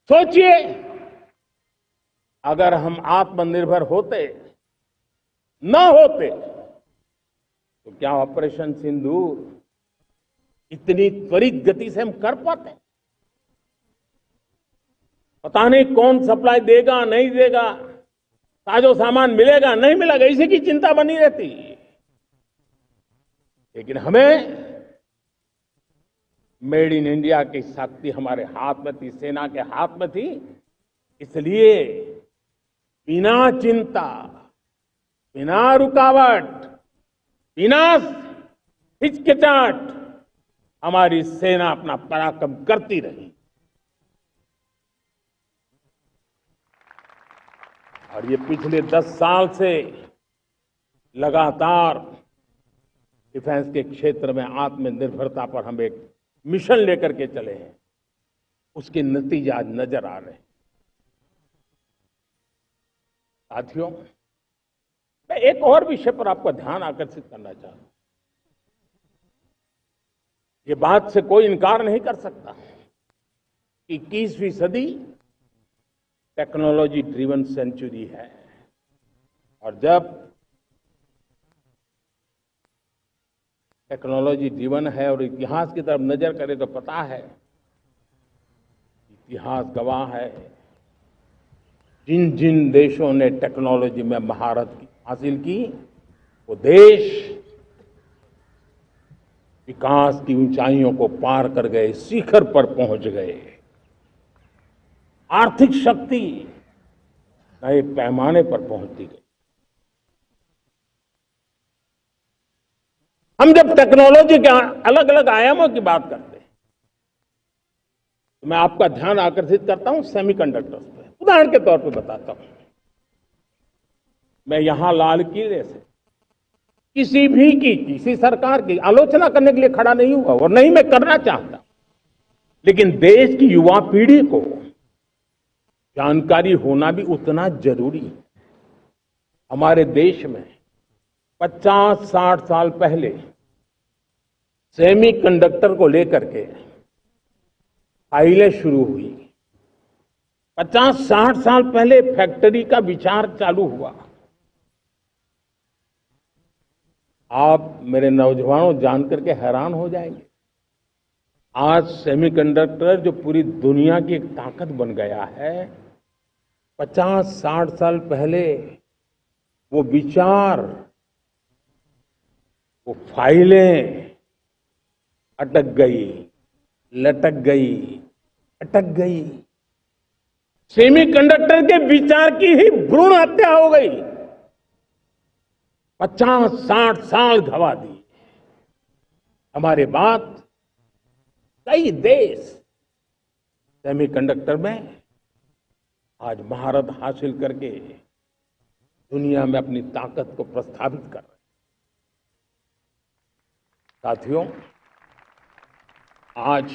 सोचिए, अगर हम आत्मनिर्भर होते, न होते, तो क्या ऑपरेशन सिंदूर इतनी त्वरित गति से हम कर पाते? पता नहीं कौन सप्लाई देगा, नहीं देगा, साजो सामान मिलेगा, नहीं मिलेगा, इसी की चिंता बनी रहती। लेकिन हमें मेड इन इंडिया की शक्ति हमारे हाथ में थी, सेना के हाथ में थी। इसलिए बिना चिंता, बिना रुकावट, बिना हिचकिचाहट हमारी सेना अपना पराक्रम करती रही। और ये पिछले 10 साल से लगातार डिफेंस के क्षेत्र में आत्मनिर्भरता पर हम एक मिशन लेकर के चले हैं, उसके नतीजे आज नजर आ रहे हैं। साथियों, मैं एक और विषय पर आपका ध्यान आकर्षित करना चाहता हूं। ये बात से कोई इनकार नहीं कर सकता कि 21वीं सदी टेक्नोलॉजी ड्रिवन सेंचुरी है। और जब टेक्नोलॉजी ड्रिवन है और इतिहास की तरफ नजर करें तो पता है, इतिहास गवाह है, जिन जिन देशों ने टेक्नोलॉजी में महारत हासिल की, वो देश विकास की ऊंचाइयों को पार कर गए, शिखर पर पहुंच गए। आर्थिक शक्ति नए पैमाने पर पहुंचती गई। हम जब टेक्नोलॉजी के अलग अलग आयामों की बात करते हैं, तो मैं आपका ध्यान आकर्षित करता हूं सेमीकंडक्टर्स पे। उदाहरण के तौर पर बताता हूं, मैं यहां लाल किले से किसी सरकार की आलोचना करने के लिए खड़ा नहीं हुआ और नहीं मैं करना चाहता, लेकिन देश की युवा पीढ़ी को जानकारी होना भी उतना जरूरी है। हमारे देश में 50-60 साल पहले सेमीकंडक्टर को लेकर के फाइलें शुरू हुई। 50-60 साल पहले फैक्ट्री का विचार चालू हुआ। आप मेरे नौजवानों जानकर के हैरान हो जाएंगे, आज सेमीकंडक्टर जो पूरी दुनिया की एक ताकत बन गया है, 50-60 साल पहले वो विचार, वो फाइलें अटक गई, लटक गई, अटक गई। सेमीकंडक्टर के विचार की ही भ्रूण हत्या हो गई। 50-60 साल गवा दी। हमारे बाद कई देश सेमीकंडक्टर में आज महारत हासिल करके दुनिया में अपनी ताकत को प्रस्थापित कर रहे हैं। साथियों, आज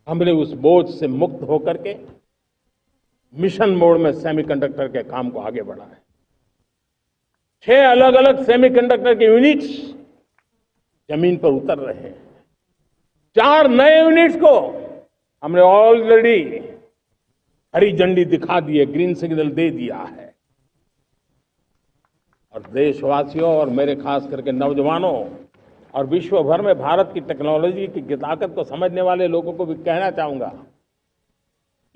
हमने उस बोझ से मुक्त होकर के मिशन मोड में सेमीकंडक्टर के काम को आगे बढ़ाया। 6 अलग अलग सेमीकंडक्टर के यूनिट्स जमीन पर उतर रहे हैं। 4 नए यूनिट्स को हमने ऑलरेडी हरी झंडी दिखा दी है, ग्रीन सिग्नल दे दिया है। और देशवासियों और मेरे खास करके नौजवानों और विश्व भर में भारत की टेक्नोलॉजी की ताकत को समझने वाले लोगों को भी कहना चाहूंगा,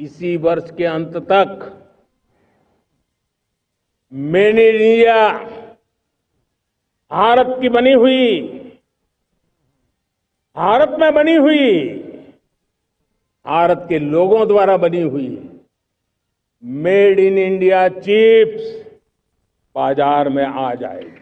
इसी वर्ष के अंत तक मेड इन इंडिया भारत की बनी हुई, भारत में बनी हुई, भारत के लोगों द्वारा बनी हुई मेड इन इंडिया चिप्स बाजार में आ जाएगी।